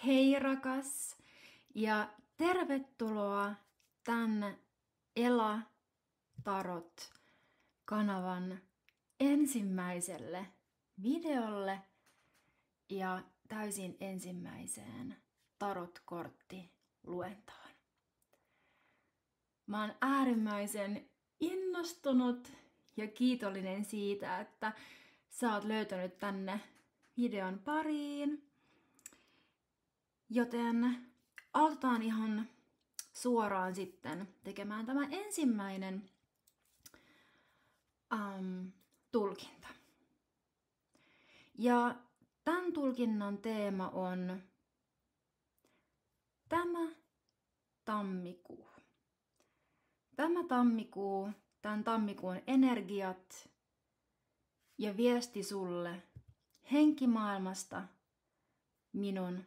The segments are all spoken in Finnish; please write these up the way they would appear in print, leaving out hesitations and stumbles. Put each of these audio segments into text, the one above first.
Hei rakas ja tervetuloa tänne Ela Tarot-kanavan ensimmäiselle videolle ja täysin ensimmäiseen tarotkorttiluentaan. Mä oon äärimmäisen innostunut ja kiitollinen siitä, että sä oot löytänyt tänne videon pariin. Joten aloitetaan ihan suoraan sitten tekemään tämä ensimmäinen tulkinta. Ja tämän tulkinnan teema on tämä tammikuu. Tämän tammikuun energiat ja viesti sulle henkimaailmasta minun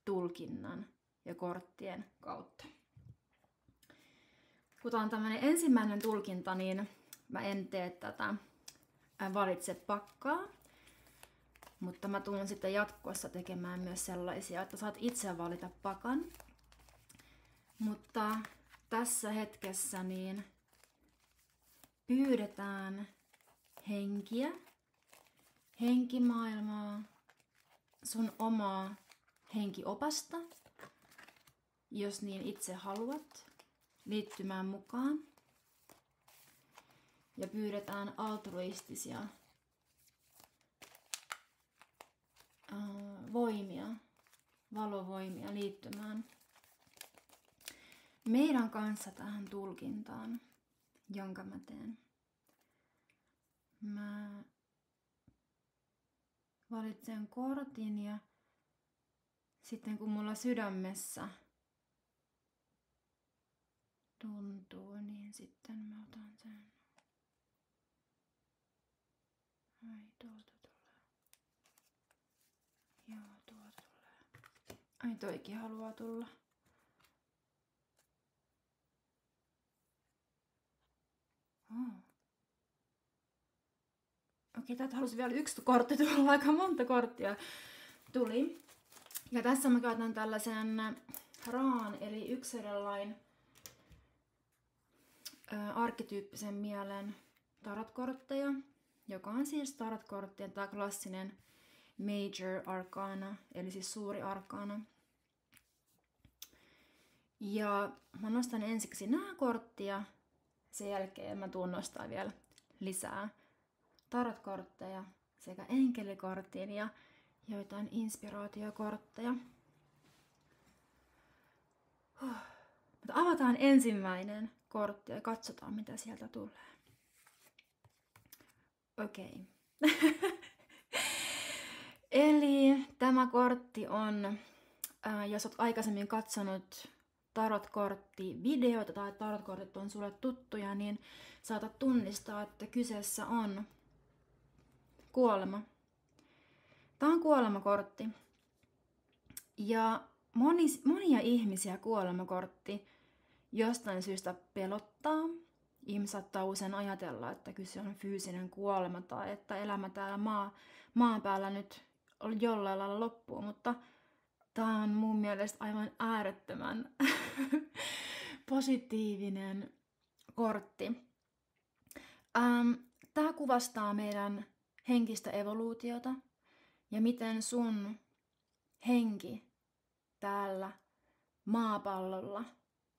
tulkinnan ja korttien kautta. Kun tämä on tämmöinen ensimmäinen tulkinta, niin mä en tee tätä valitse pakkaa, mutta mä tulen sitten jatkossa tekemään myös sellaisia, että saat itse valita pakan. Mutta tässä hetkessä niin pyydetään henkiä, henkimaailmaa, sun omaa henkiopasta, jos niin itse haluat, liittymään mukaan. Ja pyydetään altruistisia voimia, valovoimia liittymään meidän kanssa tähän tulkintaan, jonka mä teen. Mä valitsen kortin ja sitten kun mulla sydämessä tuntuu, niin sitten mä otan sen. Ai, tuolta tulee. Joo, tuolta tulee. Ai, toikin haluaa tulla. Okei, täältä halusi vielä yksi kortti tulla, aika monta korttia tuli. Ja tässä mä käytän tällaisen raan, eli yksilölain arkkityyppisen mielen tarotkortteja, joka on siis tarotkorttien tämä klassinen Major Arcana, eli siis suuri arkana. Ja mä nostan ensiksi nämä korttia, sen jälkeen mä tuun nostaa vielä lisää tarotkortteja sekä enkelikortin ja joitain inspiraatiokortteja. Mutta avataan ensimmäinen kortti ja katsotaan, mitä sieltä tulee. Okei. Eli tämä kortti on, jos olet aikaisemmin katsonut tarotkorttivideoita tai tarotkortit on sulle tuttuja, niin saatat tunnistaa, että kyseessä on kuolema. Tämä on kuolemakortti. Ja monia ihmisiä kuolemakortti jostain syystä pelottaa. Ihmiset saattaa usein ajatella, että kyse on fyysinen kuolema tai että elämä täällä maan päällä nyt jollain lailla loppuu, mutta tämä on mun mielestä aivan äärettömän positiivinen kortti. Tämä kuvastaa meidän henkistä evoluutiota ja miten sun henki täällä maapallolla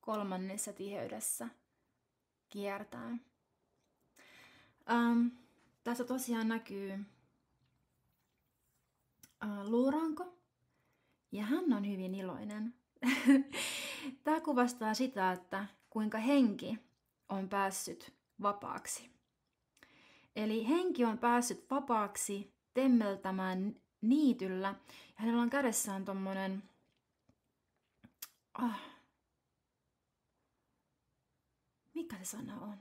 3. tiheydessä kiertää. Tässä tosiaan näkyy luuranko ja hän on hyvin iloinen. Tämä kuvastaa sitä, että kuinka henki on päässyt vapaaksi. Eli henki on päässyt vapaaksi temmeltämään niityllä ja hänellä on kädessään tommonen mikä se sana on?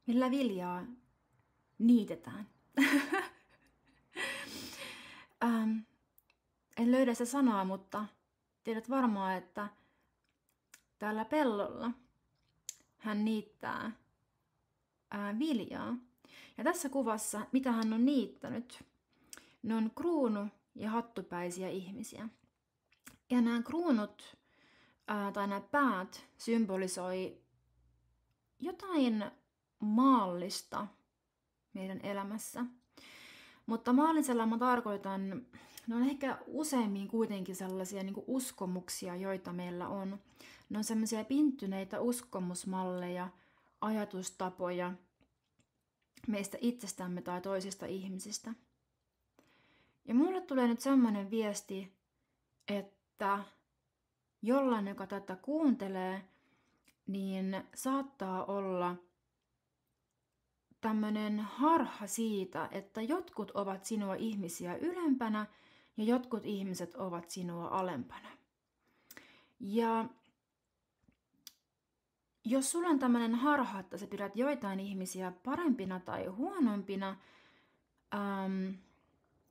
Millä viljaa niitetään. En löydä sitä sanaa, mutta tiedät varmaan, että täällä pellolla hän niittää viljaa. Ja tässä kuvassa, mitä hän on niittänyt, ne on kruunu ja hattupäisiä ihmisiä. Ja nämä kruunut tai nämä päät symbolisoi jotain maallista meidän elämässä. Mutta maallisella mä tarkoitan, ne on ehkä useimmin kuitenkin sellaisia niin kuin uskomuksia, joita meillä on. Ne on sellaisia pinttyneitä uskomusmalleja, ajatustapoja meistä itsestämme tai toisista ihmisistä. Ja mulle tulee nyt semmoinen viesti, että jollain, joka tätä kuuntelee, niin saattaa olla tämmöinen harha siitä, että jotkut ovat sinua ihmisiä ylempänä ja jotkut ihmiset ovat sinua alempana. Ja jos sulla on tämmöinen harha, että sä pidät joitain ihmisiä parempina tai huonompina,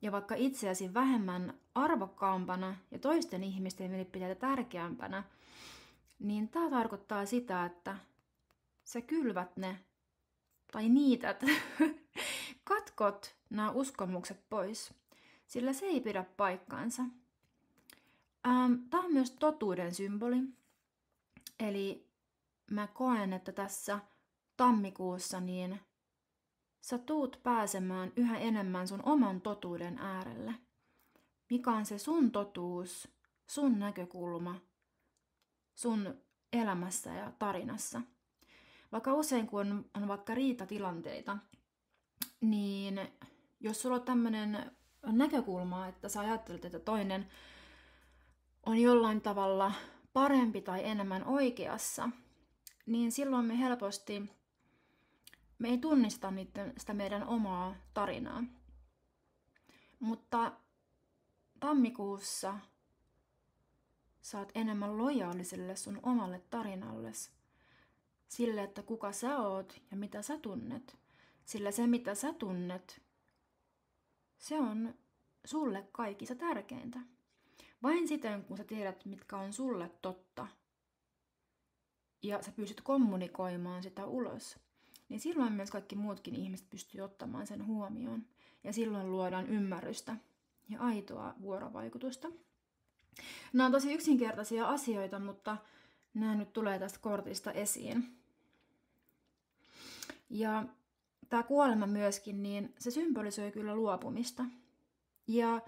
ja vaikka itseäsi vähemmän arvokkaampana ja toisten ihmisten mielipiteitä tärkeämpänä, niin tämä tarkoittaa sitä, että sä kylvät ne tai niität, katkot nämä uskomukset pois, sillä se ei pidä paikkaansa. Tämä on myös totuuden symboli, eli mä koen, että tässä tammikuussa niin sä tuut pääsemään yhä enemmän sun oman totuuden äärelle. Mikä on se sun totuus, sun näkökulma, sun elämässä ja tarinassa. Vaikka usein kun on vaikka riitatilanteita, niin jos sulla on tämmöinen näkökulma, että sä ajattelet, että toinen on jollain tavalla parempi tai enemmän oikeassa, niin silloin me ei tunnista sitä meidän omaa tarinaa. Mutta tammikuussa sä oot enemmän lojaaliselle sun omalle tarinallesi. Sille, että kuka sä oot ja mitä sä tunnet. Sillä se, mitä sä tunnet, se on sulle kaikista tärkeintä. Vain siten, kun sä tiedät, mitkä on sulle totta, ja sä pystyt kommunikoimaan sitä ulos, niin silloin myös kaikki muutkin ihmiset pystyy ottamaan sen huomioon. Ja silloin luodaan ymmärrystä ja aitoa vuorovaikutusta. Nämä on tosi yksinkertaisia asioita, mutta nämä nyt tulee tästä kortista esiin. Ja tämä kuolema myöskin, niin se symbolisoi kyllä luopumista. Ja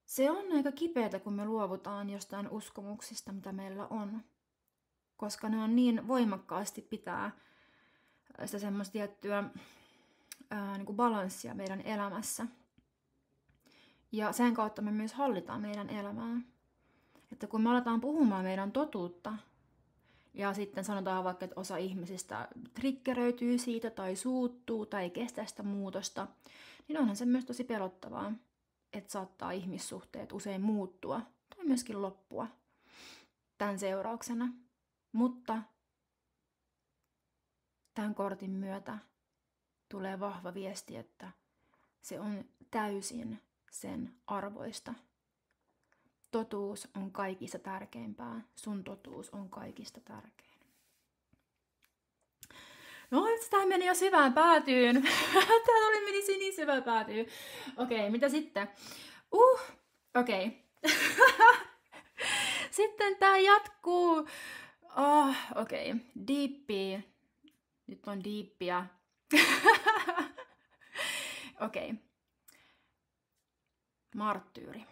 se on aika kipeätä, kun me luovutaan jostain uskomuksista, mitä meillä on. Koska ne on niin voimakkaasti pitää sitä semmoista tiettyä niin kuin balanssia meidän elämässä. Ja sen kautta me myös hallitaan meidän elämää. Että kun me aletaan puhumaan meidän totuutta, ja sitten sanotaan vaikka, että osa ihmisistä triggeröityy siitä, tai suuttuu, tai ei kestä sitä muutosta, niin onhan se myös tosi pelottavaa, että saattaa ihmissuhteet usein muuttua, tai myöskin loppua tämän seurauksena. Mutta tämän kortin myötä tulee vahva viesti, että se on täysin sen arvoista. Totuus on kaikista tärkeimpää. Sun totuus on kaikista tärkein. No, tämä meni jo syvään päätyyn. Tämä meni niin syvään päätyyn. Okei, mitä sitten? Okei. Sitten tää jatkuu. Okei. Diippiä. Nyt on diippiä. Okei. Marttyyri.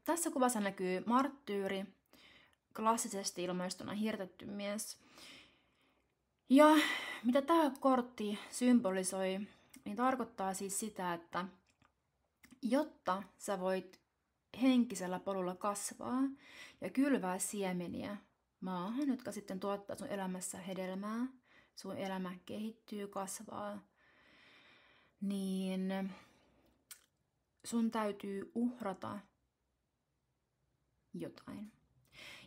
Tässä kuvassa näkyy marttyyri, klassisesti ilmaistuna hirtetty mies. Ja mitä tämä kortti symbolisoi, niin tarkoittaa siis sitä, että jotta sä voit henkisellä polulla kasvaa ja kylvää siemeniä maahan, jotka sitten tuottaa sun elämässä hedelmää, sun elämä kehittyy, kasvaa, niin sun täytyy uhrata jotain.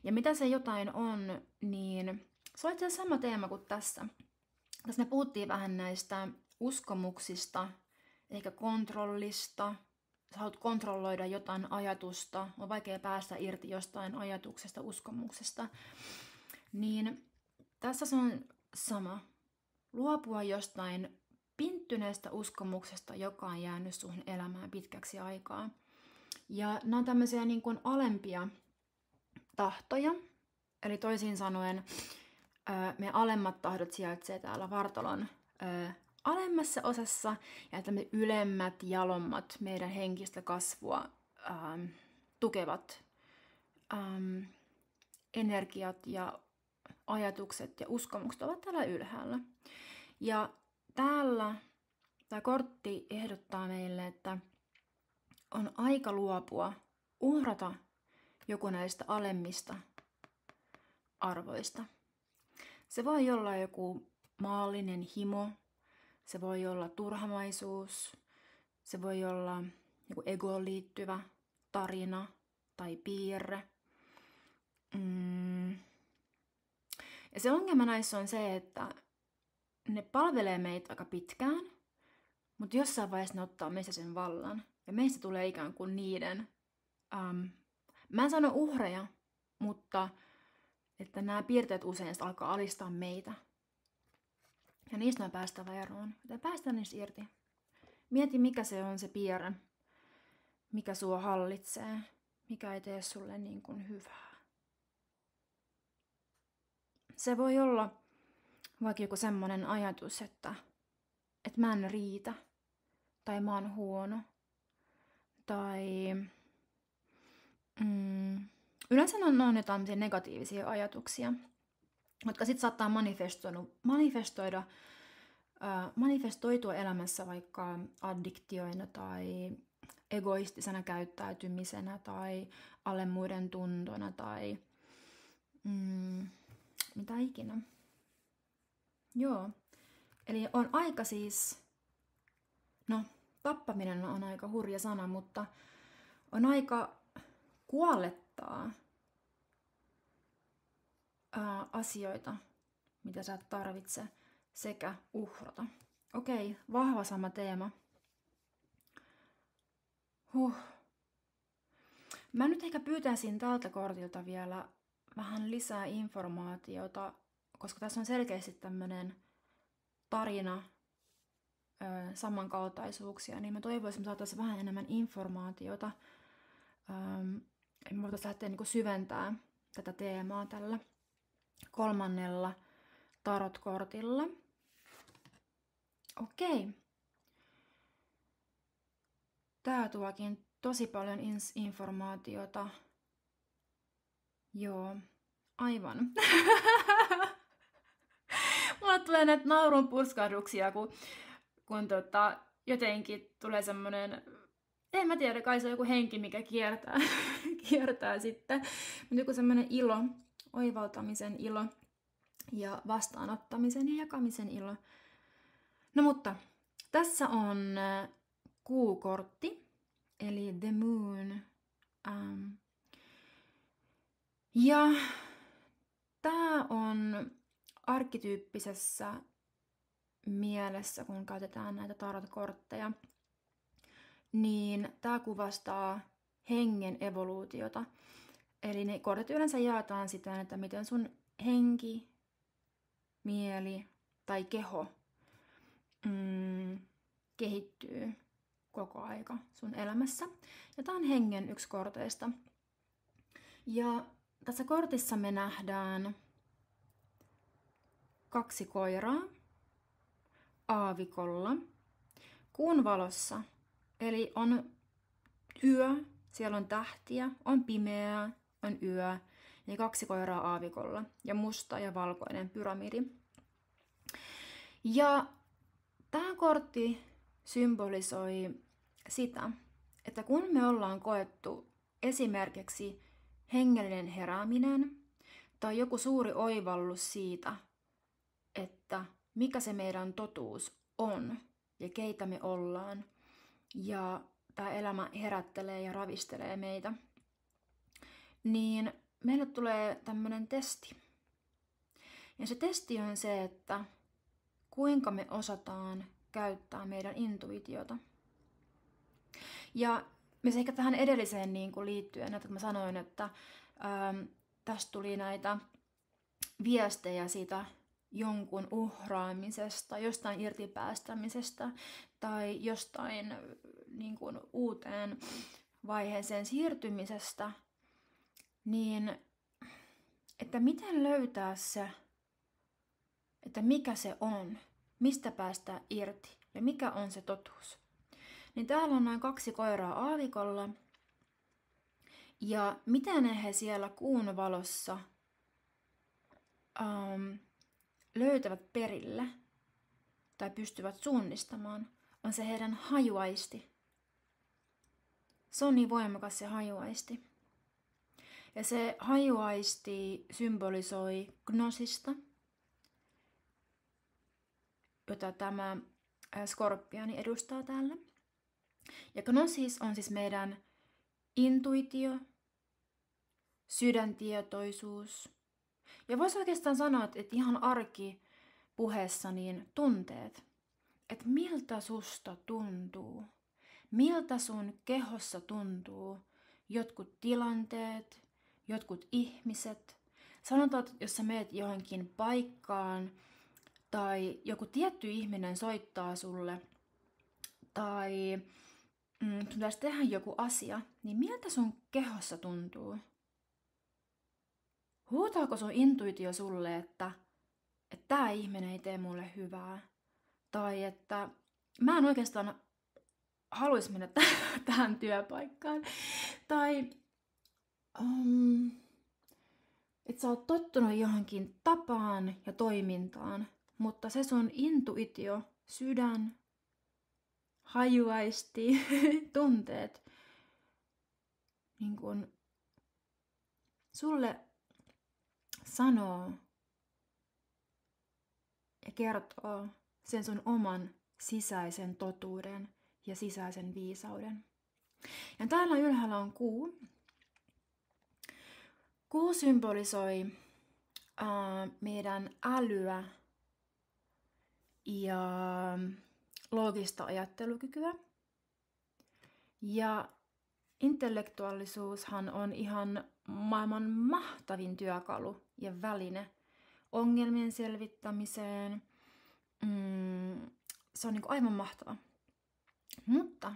Ja mitä se jotain on, niin se on itse asiassa sama teema kuin tässä. Tässä me puhuttiin vähän näistä uskomuksista, eikä kontrollista. Sä haluat kontrolloida jotain ajatusta, on vaikea päästä irti jostain ajatuksesta, uskomuksesta. Niin tässä se on sama. Luopua jostain pinttyneestä uskomuksesta, joka on jäänyt sun elämään pitkäksi aikaa. Ja nämä on tämmöisiä niin kuin alempia tahtoja, eli toisin sanoen meidän alemmat tahdot sijaitsee täällä vartalon alemmassa osassa, ja tämmöiset ylemmät, jalommat meidän henkistä kasvua tukevat energiat ja ajatukset ja uskomukset ovat täällä ylhäällä. Ja täällä tämä kortti ehdottaa meille, että on aika luopua, uhrata joku näistä alemmista arvoista. Se voi olla joku maallinen himo, se voi olla turhamaisuus, se voi olla joku egoon liittyvä tarina tai piirre. Ja se ongelma näissä on se, että ne palvelee meitä aika pitkään, mutta jossain vaiheessa ne ottaa meistä sen vallan. Ja meistä tulee ikään kuin niiden, mä en sano uhreja, mutta että nämä piirteet usein alkaa alistaa meitä. Ja niistä on päästävä eroon. Joten päästään niistä irti. Mieti, mikä se on se piirre, mikä sua hallitsee, mikä ei tee sulle niin kuin hyvää. Se voi olla vaikka joku semmoinen ajatus, että mä en riitä, tai mä oon huono, tai yleensä on jotain negatiivisia ajatuksia, jotka sitten saattaa manifestoitua elämässä vaikka addiktioina tai egoistisena käyttäytymisenä tai alemmuuden tuntona tai mitä ikinä. Joo, eli on aika siis, tappaminen on aika hurja sana, mutta on aika kuolettaa asioita, mitä sä et tarvitse, sekä uhrata. Okei, vahva sama teema. Mä nyt ehkä pyytäisin tältä kortilta vielä vähän lisää informaatiota, koska tässä on selkeästi tämmönen tarina, samankaltaisuuksia, niin mä toivoisin, että saataisiin vähän enemmän informaatiota. Me voitaisiin lähteä niin kuin syventää tätä teemaa tällä 3. tarot-kortilla. Okei. Tää tuokin tosi paljon informaatiota. Joo, aivan. Mulle tulee näitä naurun purskahduksia, kun jotenkin tulee semmonen, en mä tiedä, kai se on joku henki, mikä kiertää sitten. Mutta joku semmonen ilo, oivaltamisen ilo ja vastaanottamisen ja jakamisen ilo. No mutta, tässä on kuukortti, eli The Moon. Ja tää on arkkityyppisessä mielessä, kun käytetään näitä tarot-kortteja, niin tää kuvastaa hengen evoluutiota. Eli ne kortit yleensä jaetaan siten, että miten sun henki, mieli tai keho kehittyy koko aika sun elämässä. Ja tää on hengen yksi korteista. Ja tässä kortissa me nähdään 2 koiraa aavikolla kuun valossa. Eli on yö, siellä on tähtiä, on pimeää, on yö ja 2 koiraa aavikolla ja musta ja valkoinen pyramidi. Ja tämä kortti symbolisoi sitä, että kun me ollaan koettu esimerkiksi hengellinen herääminen tai joku suuri oivallus siitä, että mikä se meidän totuus on ja keitä me ollaan, ja tämä elämä herättelee ja ravistelee meitä, niin meille tulee tämmöinen testi. Ja se testi on se, että kuinka me osataan käyttää meidän intuitiota. Ja myös ehkä tähän edelliseen liittyen, että mä sanoin, että tästä tuli näitä viestejä siitä jonkun uhraamisesta, jostain irtipäästämisestä tai jostain niin kuin uuteen vaiheeseen siirtymisestä, niin että miten löytää se, että mikä se on, mistä päästään irti ja mikä on se totuus. Niin täällä on noin 2 koiraa aavikolla ja miten he siellä kuun valossa löytävät perille tai pystyvät suunnistamaan, on se heidän hajuaisti. Se on niin voimakas se hajuaisti. Ja se hajuaisti symbolisoi gnosista, jota tämä skorpioni edustaa täällä. Ja gnosis on siis meidän intuitio, sydäntietoisuus. Ja voisi oikeastaan sanoa, että ihan arkipuheessa niin tunteet. Että miltä susta tuntuu, miltä sun kehossa tuntuu jotkut tilanteet, jotkut ihmiset. Sanotaan, että jos sä meet johonkin paikkaan tai joku tietty ihminen soittaa sulle tai sun pitäisi tehdä joku asia, niin miltä sun kehossa tuntuu? Huutaako sun intuitio sulle, että tämä ihminen ei tee mulle hyvää? Tai että mä en oikeastaan haluaisi mennä tähän työpaikkaan. Tai että sä oot tottunut johonkin tapaan ja toimintaan, mutta se sun intuitio, sydän, hajuaisti, tunteet, niin kun sulle sanoo ja kertoo sen sun oman sisäisen totuuden ja sisäisen viisauden. Ja täällä ylhäällä on kuu. Kuu symbolisoi meidän älyä ja loogista ajattelukykyä. Ja intellektuaalisuushan on ihan maailman mahtavin työkalu ja väline ongelmien selvittämiseen. Se on niin kuin aivan mahtava. Mutta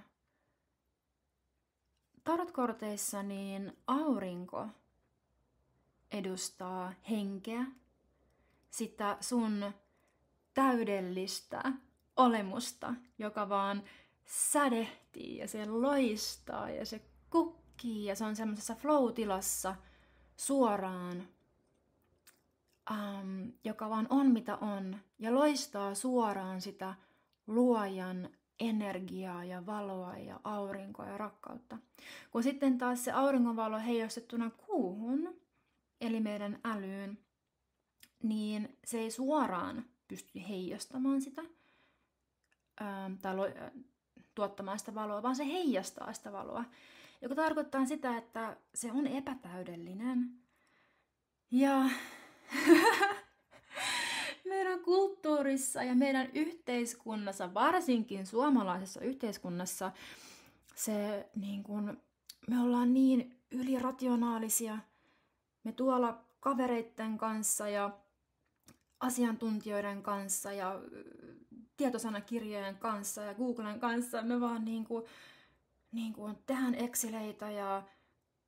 tarotkorteissa niin aurinko edustaa henkeä, sitä sun täydellistä olemusta, joka vaan sädehtii ja se loistaa ja se kukkii ja se on semmoisessa flow-tilassa suoraan, joka vaan on mitä on ja loistaa suoraan sitä luojan energiaa ja valoa ja aurinkoa ja rakkautta. Kun sitten taas se auringonvalo heijastettuna kuuhun, eli meidän älyyn, niin se ei suoraan pysty heijastamaan sitä tai tuottamaan sitä valoa, vaan se heijastaa sitä valoa, joka tarkoittaa sitä, että se on epätäydellinen. Ja meidän kulttuurissa ja meidän yhteiskunnassa, varsinkin suomalaisessa yhteiskunnassa, se, niin kun, me ollaan niin ylirationaalisia. Me tuolla kavereitten kanssa ja asiantuntijoiden kanssa ja tietosanakirjojen kanssa ja Googlen kanssa me vaan niin kuin tehdään Exceleitä ja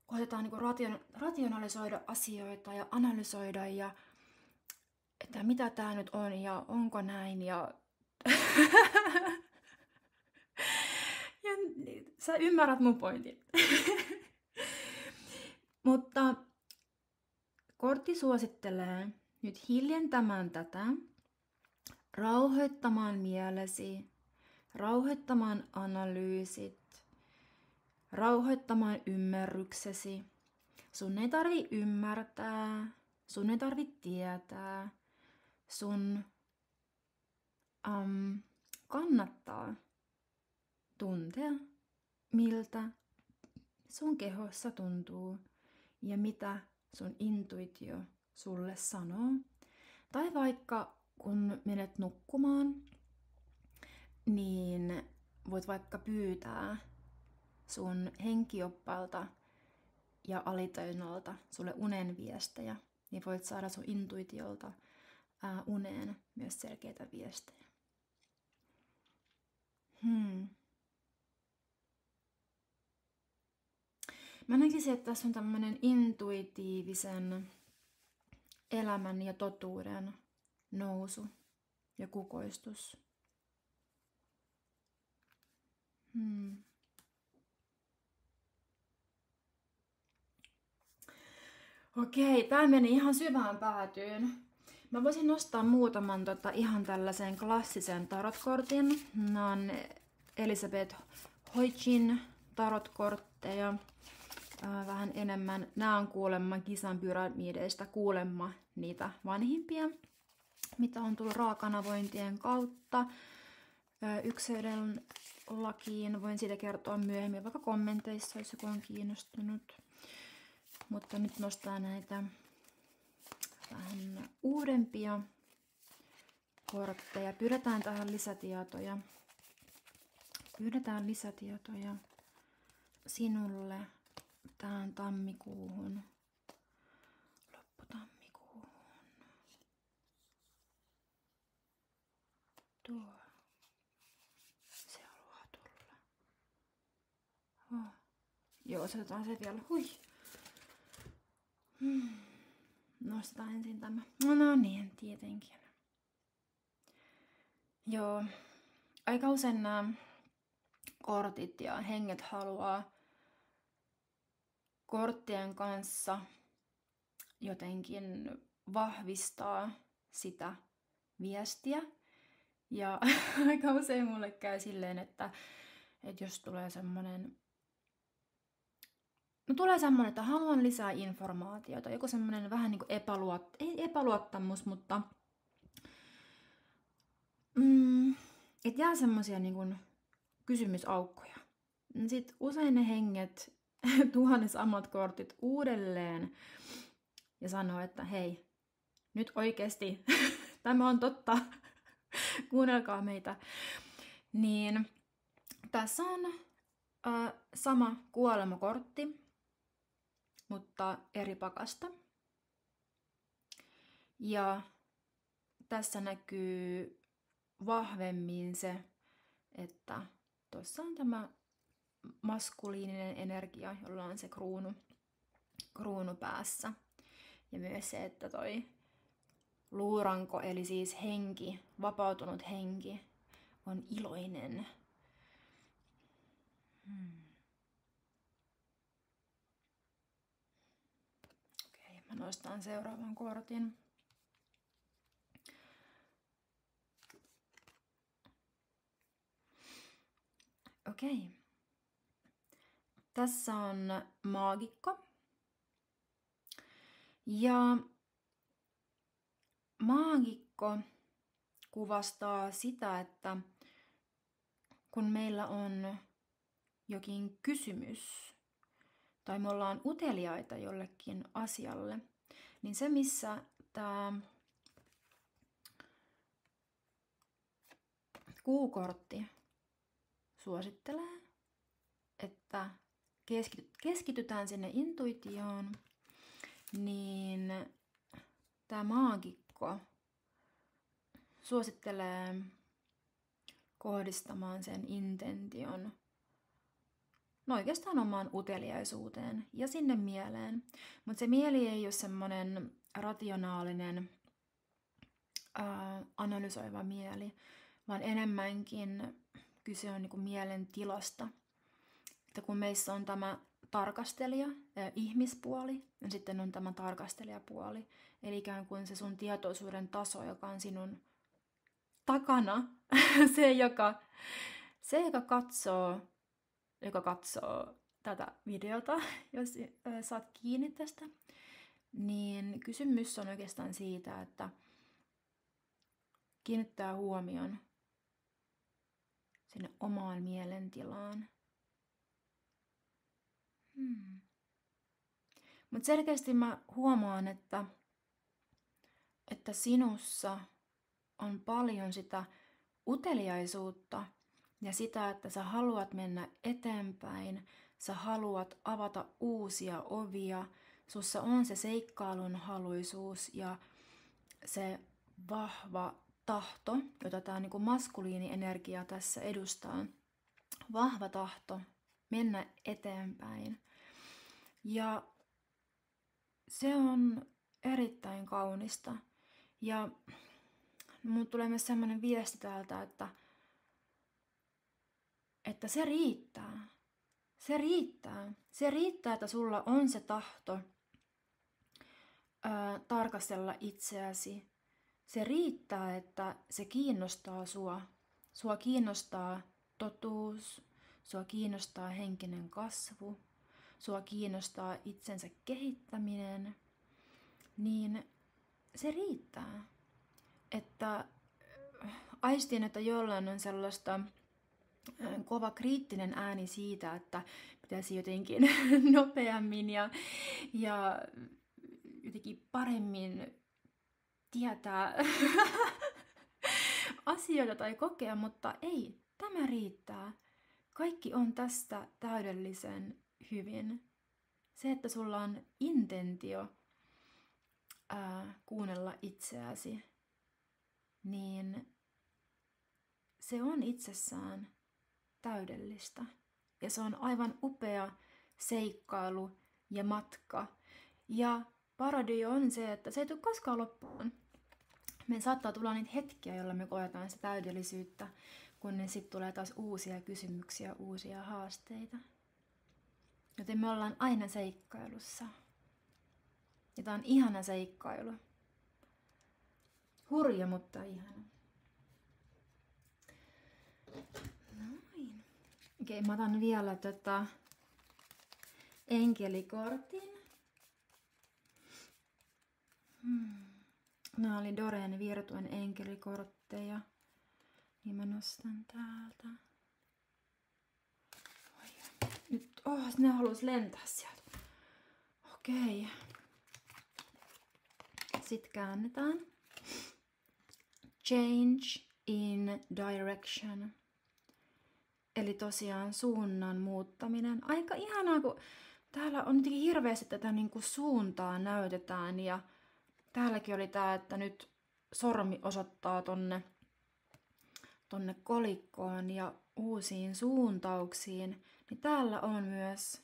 koetetaan niin kuin rationalisoida asioita ja analysoida ja että mitä tää nyt on ja onko näin ja ja sä ymmärrät mun pointin. Mutta kortti suosittelee nyt hiljentämään tätä, rauhoittamaan mielesi, rauhoittamaan analyysit, rauhoittamaan ymmärryksesi. Sun ei tarvi ymmärtää, sun ei tarvi tietää, sun kannattaa tuntea, miltä sun kehossa tuntuu ja mitä sun intuitio sulle sanoo. Tai vaikka kun menet nukkumaan, niin voit vaikka pyytää sun henkioppalta ja alitajunnalta sulle unen viestejä, niin voit saada sun intuitiolta uneen myös selkeitä viestejä. Mä näkisin, että tässä on tämmöinen intuitiivisen elämän ja totuuden nousu ja kukoistus. Okei, tää meni ihan syvään päätyyn. Mä voisin nostaa muutaman ihan tällaisen klassisen tarotkortin. Nämä on Elizabeth Hoitchin tarotkortteja. Vähän enemmän. Nämä on kuulemma Gisan pyramideista kuulemma niitä vanhimpia, mitä on tullut raakanavointien kautta yksilön lakiin. Voin siitä kertoa myöhemmin, vaikka kommenteissa, jos joku on kiinnostunut. Mutta nyt nostaa näitä vähän uudempia kortteja. Pyydetään tähän lisätietoja. Pyydetään lisätietoja sinulle tähän tammikuuhun. Lopputammikuuhun. Tuo. Se haluaa tulla. Oh. Joo, otetaan se vielä. Hui. Nostetaan ensin tämä. No niin, tietenkin. Joo. Aika usein nämä kortit ja henget haluaa korttien kanssa jotenkin vahvistaa sitä viestiä. Ja aika usein mulle käy silleen, että jos tulee semmoinen että haluan lisää informaatiota, joku semmoinen vähän niin kuin ei epäluottamus, mutta että jää semmoisia niin kuin kysymysaukkoja. Sitten usein ne henget tuo ne samat kortit uudelleen ja sanoo, että hei, nyt oikeasti tämä on totta, kuunnelkaa meitä. Niin tässä on sama kuolemakortti, mutta eri pakasta. Ja tässä näkyy vahvemmin se, että tuossa on tämä maskuliininen energia, jolla on se kruunu päässä. Ja myös se, että toi luuranko, eli siis henki, vapautunut henki, on iloinen. Okei, mä nostan seuraavan kortin. Okei. Tässä on maagikko. Ja maagikko kuvastaa sitä, että kun meillä on jokin kysymys tai me ollaan uteliaita jollekin asialle, niin se missä tämä kuukortti suosittelee, että keskitytään sinne intuitioon, niin tämä maagikko suosittelee kohdistamaan sen intention oikeastaan omaan uteliaisuuteen ja sinne mieleen. Mutta se mieli ei ole semmoinen rationaalinen, analysoiva mieli, vaan enemmänkin kyse on niinku mielen tilasta. Että kun meissä on tämä tarkastelija, ihmispuoli, ja sitten on tämä tarkastelijapuoli, eli ikään kuin se sun tietoisuuden taso, joka on sinun takana, se joka katsoo tätä videota, jos saat kiinni tästä, niin kysymys on oikeastaan siitä, että kiinnittää huomion sinne omaan mielentilaan. Mutta selkeästi mä huomaan, että sinussa on paljon sitä uteliaisuutta ja sitä, että sä haluat mennä eteenpäin, sä haluat avata uusia ovia, sussa on se seikkailun haluisuus ja se vahva tahto, jota tämä niin maskuliinienergia tässä edustaa. Vahva tahto mennä eteenpäin. Ja se on erittäin kaunista. Ja mun tulee myös sellainen viesti täältä, että se riittää. Se riittää. Se riittää, että sulla on se tahto tarkastella itseäsi. Se riittää, että se kiinnostaa sua. Sua kiinnostaa totuus, sua kiinnostaa henkinen kasvu, sua kiinnostaa itsensä kehittäminen, niin se riittää. Että aistin, että jollain on sellaista kova kriittinen ääni siitä, että pitäisi jotenkin nopeammin ja jotenkin paremmin tietää asioita tai kokea, mutta ei, tämä riittää. Kaikki on tästä täydellisen hyvin. Se, että sulla on intentio kuunnella itseäsi, niin se on itsessään täydellistä. Ja se on aivan upea seikkailu ja matka. Ja paradio on se, että se ei tule koskaan loppuun. Me saattaa tulla niitä hetkiä, joilla me koetaan sitä täydellisyyttä, kun sitten tulee taas uusia kysymyksiä, uusia haasteita. Joten me ollaan aina seikkailussa. Ja tää on ihana seikkailu. Hurja, mutta ihana. Noin. Okei, mä otan vielä enkelikortin. Nämä oli Doreen Virtuen enkelikortteja. Niin mä nostan täältä. Nyt, ne halus lentää sieltä. Okei. Sitten käännetään. Change in direction. Eli tosiaan suunnan muuttaminen. Aika ihanaa, kun täällä on jotenkin hirveästi tätä niinku suuntaa näytetään. Ja täälläkin oli tää, että nyt sormi osoittaa tonne kolikkoon ja uusiin suuntauksiin. Niin täällä on myös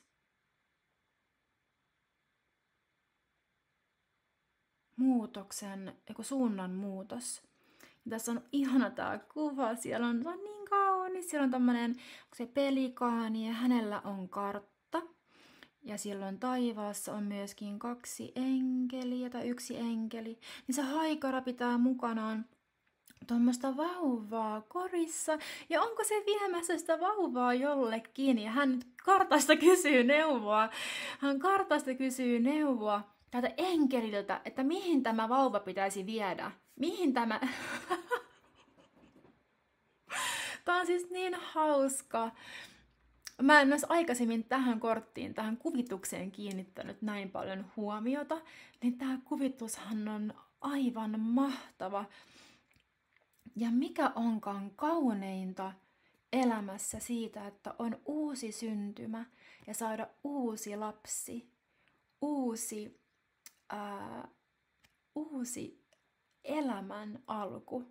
suunnan muutos. Ja tässä on ihana tää kuva, siellä on niin kaunis, siellä on tämmönen se pelikaani ja hänellä on kartta. Ja silloin taivaassa on myöskin 2 enkeliä tai 1 enkeli. Niin se haikara pitää mukanaan tuommoista vauvaa korissa. Ja onko se viemässä sitä vauvaa jollekin? Ja hän kartasta kysyy neuvoa. Hän kartasta kysyy neuvoa tältä enkeliltä, että mihin tämä vauva pitäisi viedä. Mihin tämä... Tämä on siis niin hauska. Mä en myös aikaisemmin tähän korttiin, tähän kuvitukseen kiinnittänyt näin paljon huomiota. Niin tämä kuvitushan on aivan mahtava. Ja mikä onkaan kauneinta elämässä siitä, että on uusi syntymä ja saada uusi lapsi, uusi elämän alku.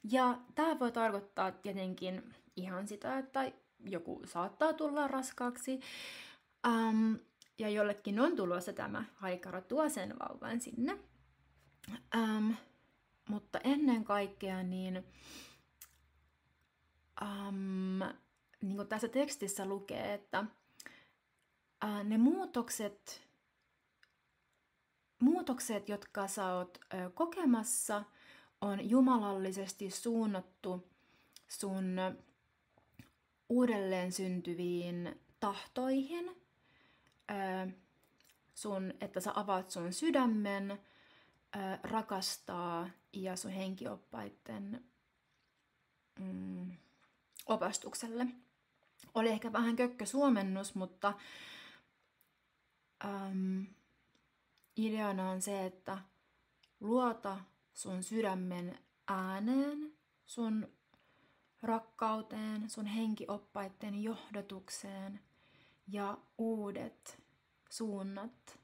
Ja tämä voi tarkoittaa tietenkin ihan sitä, että joku saattaa tulla raskaaksi ja jollekin on tulossa tämä haikara tuo sen vauvan sinne. Mutta ennen kaikkea niin kuin tässä tekstissä lukee, että ne muutokset, jotka sä oot kokemassa, on jumalallisesti suunnattu sun uudelleen syntyviin tahtoihin, että sä avaat sun sydämen, rakastaa ja sun henkioppaiden opastukselle. Oli ehkä vähän kökkösuomennus, mutta ideana on se, että luota sun sydämen ääneen, sun rakkauteen, sun henkioppaiden johdatukseen ja uudet suunnat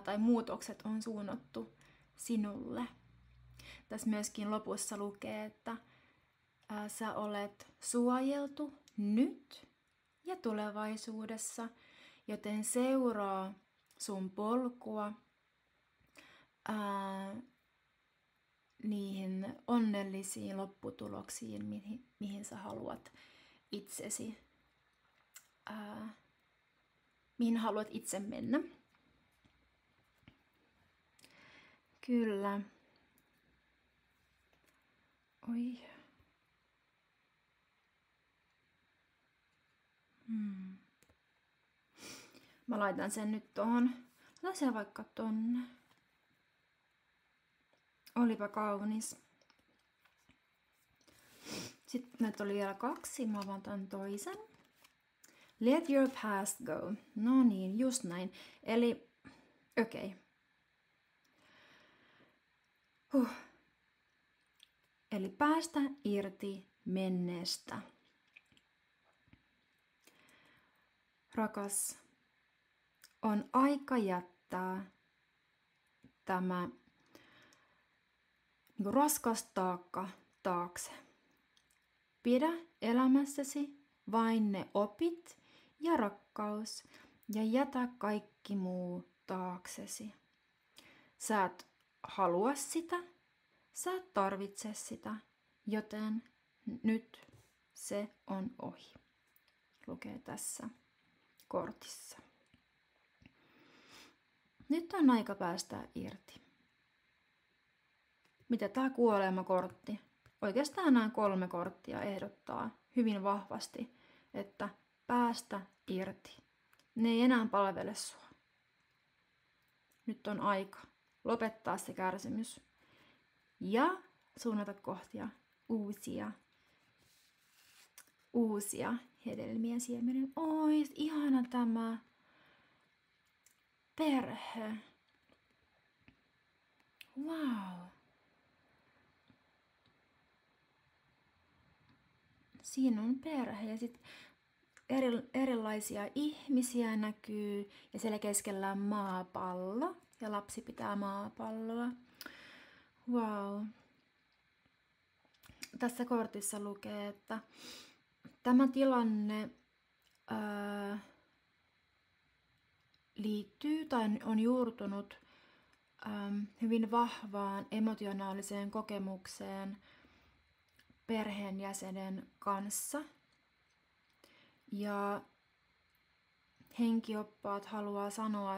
tai muutokset on suunnattu sinulle. tässä myöskin lopussa lukee, että sä olet suojeltu nyt ja tulevaisuudessa, joten seuraa sun polkua niihin onnellisiin lopputuloksiin, mihin sä haluat itsesi, mihin haluat itse mennä. Kyllä. Oi. Mä laitan sen nyt tohon. Laitan sen vaikka tonne. Olipa kaunis. Sitten näitä oli vielä 2. Mä avaan tämän toisen. Let your past go. No niin, just näin. Eli, okei. Eli päästä irti menneestä. Rakas, on aika jättää tämä raskas taakka taakse. Pidä elämässäsi vain ne opit ja rakkaus ja jätä kaikki muu taaksesi. Sä et halua sitä, sä et tarvitse sitä, joten nyt se on ohi. Lukee tässä kortissa. Nyt on aika päästä irti. Mitä tää kuolemakortti? Oikeastaan nämä 3 korttia ehdottaa hyvin vahvasti, että päästä irti. Ne ei enää palvele sua. Nyt on aika lopettaa se kärsimys ja suunnata kohtia uusia hedelmiä siemenen. Oi, ihana tämä perhe. Wow. Siinä on perhe ja sitten erilaisia ihmisiä näkyy ja siellä keskellä on maapallo ja lapsi pitää maapalloa. Wow. Tässä kortissa lukee, että tämä tilanne liittyy tai on juurtunut hyvin vahvaan emotionaaliseen kokemukseen perheenjäsenen kanssa. Ja henkioppaat haluaa sanoa,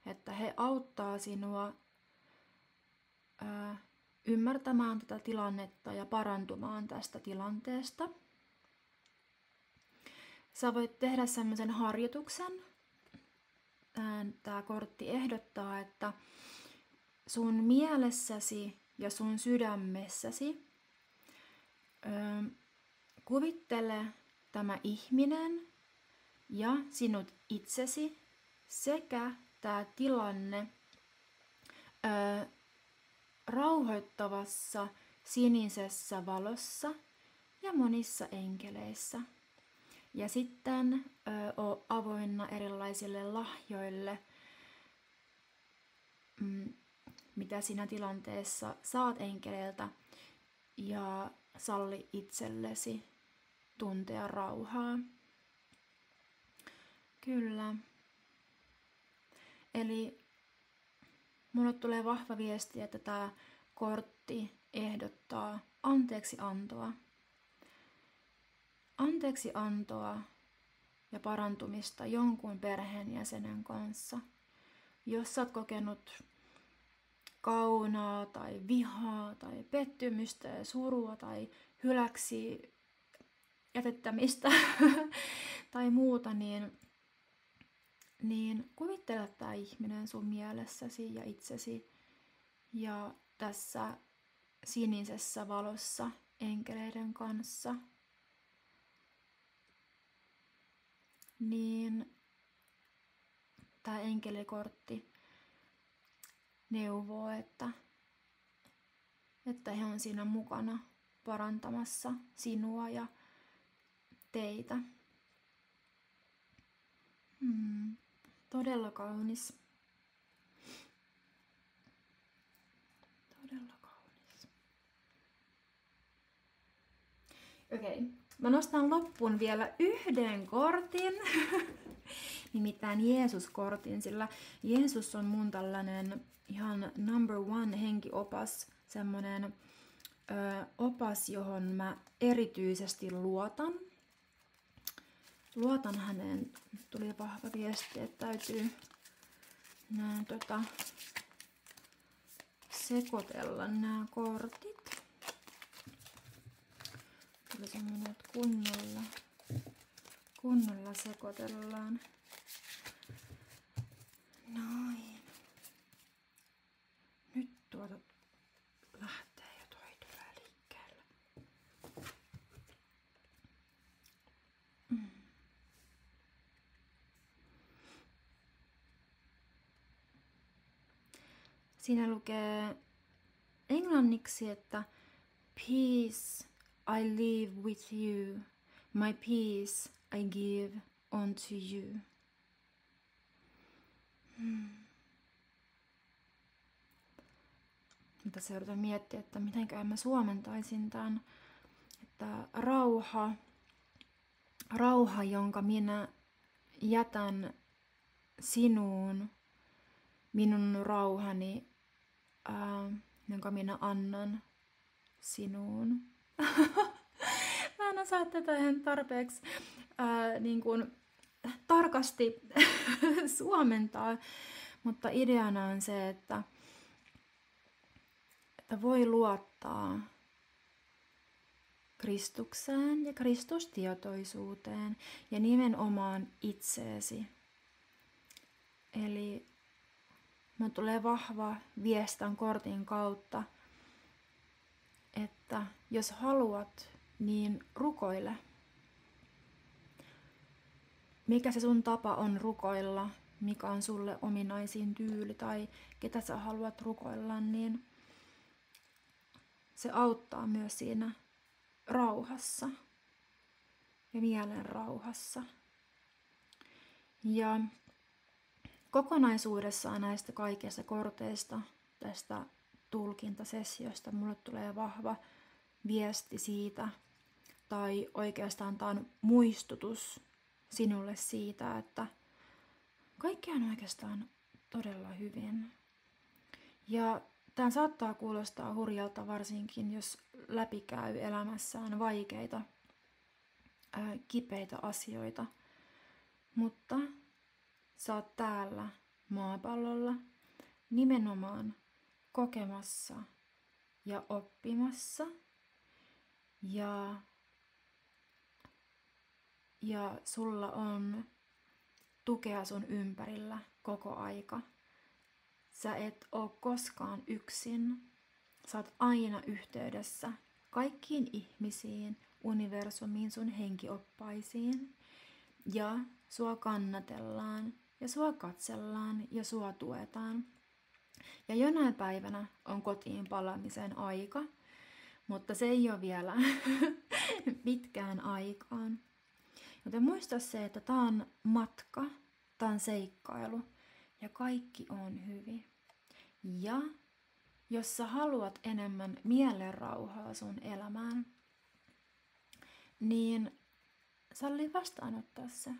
että he auttaa sinua ymmärtämään tätä tilannetta ja parantumaan tästä tilanteesta. Sä voit tehdä semmoisen harjoituksen. Tämä kortti ehdottaa, että sun mielessäsi ja sun sydämessäsi kuvittele tämä ihminen ja sinut itsesi sekä tämä tilanne rauhoittavassa sinisessä valossa ja monissa enkeleissä. Ja sitten oo avoinna erilaisille lahjoille, mitä siinä tilanteessa saat enkeleiltä, ja salli itsellesi tuntea rauhaa. Kyllä. Eli mulle tulee vahva viesti, että tämä kortti ehdottaa anteeksiantoa. Anteeksiantoa ja parantumista jonkun perheenjäsenen kanssa. Jos sä oot kokenut kaunaa tai vihaa tai pettymystä ja surua tai hyläksi jätettämistä tai muuta, niin kuvittele tämä ihminen sun mielessäsi ja itsesi ja tässä sinisessä valossa enkeleiden kanssa. Niin tämä enkelikortti neuvoo, että he on siinä mukana parantamassa sinua ja teitä. Todella kaunis. Todella kaunis. Okei. Mä nostan loppuun vielä yhden kortin. Nimittäin Jeesus-kortin, sillä Jeesus on mun tällainen ihan number one henkiopas, semmonen opas, johon mä erityisesti luotan. Luotan häneen. Tuli vahva viesti, että täytyy nää sekoitella nämä kortit. Tuli semmoinen, että kunnolla sekoitellaan. Noin. Nyt lähtee jo toi työ liikkeelle. Siinä lukee englanniksi, että peace I leave with you, my peace I give unto you. Mutta se yritän miettiä, että mitenkään mä suomentaisin tämän, että rauha, jonka minä jätän sinuun, minun rauhani, jonka minä annan sinuun. Mä en osaa tätä ihan tarpeeksi niin kuin tarkasti suomentaa, mutta ideana on se, että voi luottaa Kristukseen ja Kristustietoisuuteen ja nimenomaan itseesi. Eli mä tulee vahva viestan kortin kautta, että jos haluat, niin rukoile. Mikä se sun tapa on rukoilla, mikä on sulle ominaisin tyyli tai ketä sä haluat rukoilla, niin se auttaa myös siinä rauhassa ja mielen rauhassa. Ja kokonaisuudessaan näistä kaikista korteista, tästä tulkintasessiosta, mulle tulee vahva viesti siitä, tai oikeastaan tämä on muistutus sinulle siitä, että kaikki on oikeastaan todella hyvin. Ja tämä saattaa kuulostaa hurjalta varsinkin, jos läpikäy elämässään vaikeita, kipeitä asioita. Mutta sä oot täällä maapallolla nimenomaan kokemassa ja oppimassa ja sulla on tukea sun ympärillä koko aika. Sä et oo koskaan yksin. Sä oot aina yhteydessä kaikkiin ihmisiin, universumiin, sun henkioppaisiin. Ja sua kannatellaan ja sua katsellaan ja sua tuetaan. Ja jonain päivänä on kotiin palaamisen aika, mutta se ei ole vielä pitkään aikaan. Joten muista se, että tää on matka, tää on seikkailu ja kaikki on hyvin. Ja jos sä haluat enemmän mielenrauhaa sun elämään, niin salli vastaanottaa se.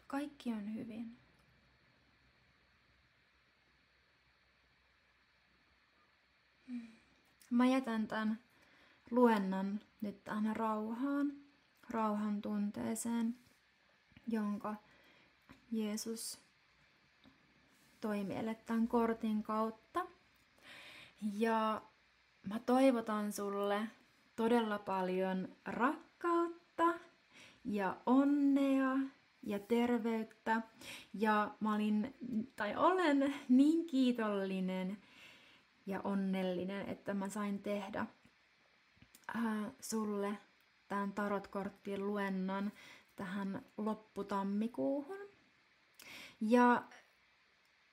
Kaikki on hyvin. Mä jätän tämän luennan nyt tähän rauhan tunteeseen, jonka Jeesus toi meille tämän kortin kautta. Ja mä toivotan sulle todella paljon rakkautta ja onnea ja terveyttä. Ja olen niin kiitollinen ja onnellinen, että mä sain tehdä sulle tämän tarotkorttien luennon tähän lopputammikuuhun. Ja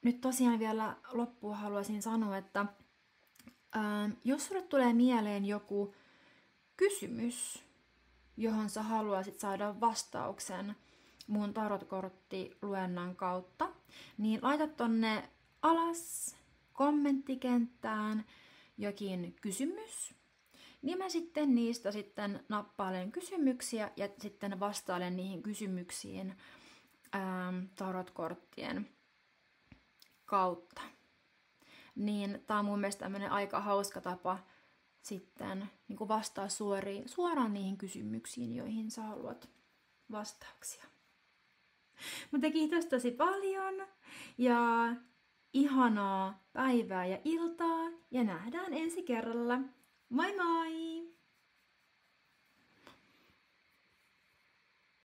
nyt tosiaan vielä loppuun haluaisin sanoa, että jos sulle tulee mieleen joku kysymys, johon sä haluaisit saada vastauksen mun tarotkorttiluennan kautta, niin laita tonne alas kommenttikenttään jokin kysymys, niin mä sitten niistä nappailen kysymyksiä ja sitten vastailen niihin kysymyksiin tarotkorttien kautta. Niin tää on mun mielestä tämmönen aika hauska tapa sitten niin kuin vastaa suoraan niihin kysymyksiin, joihin sä haluat vastauksia. Mutta kiitos tosi paljon ja ihanaa päivää ja iltaa ja nähdään ensi kerralla. Moi moi!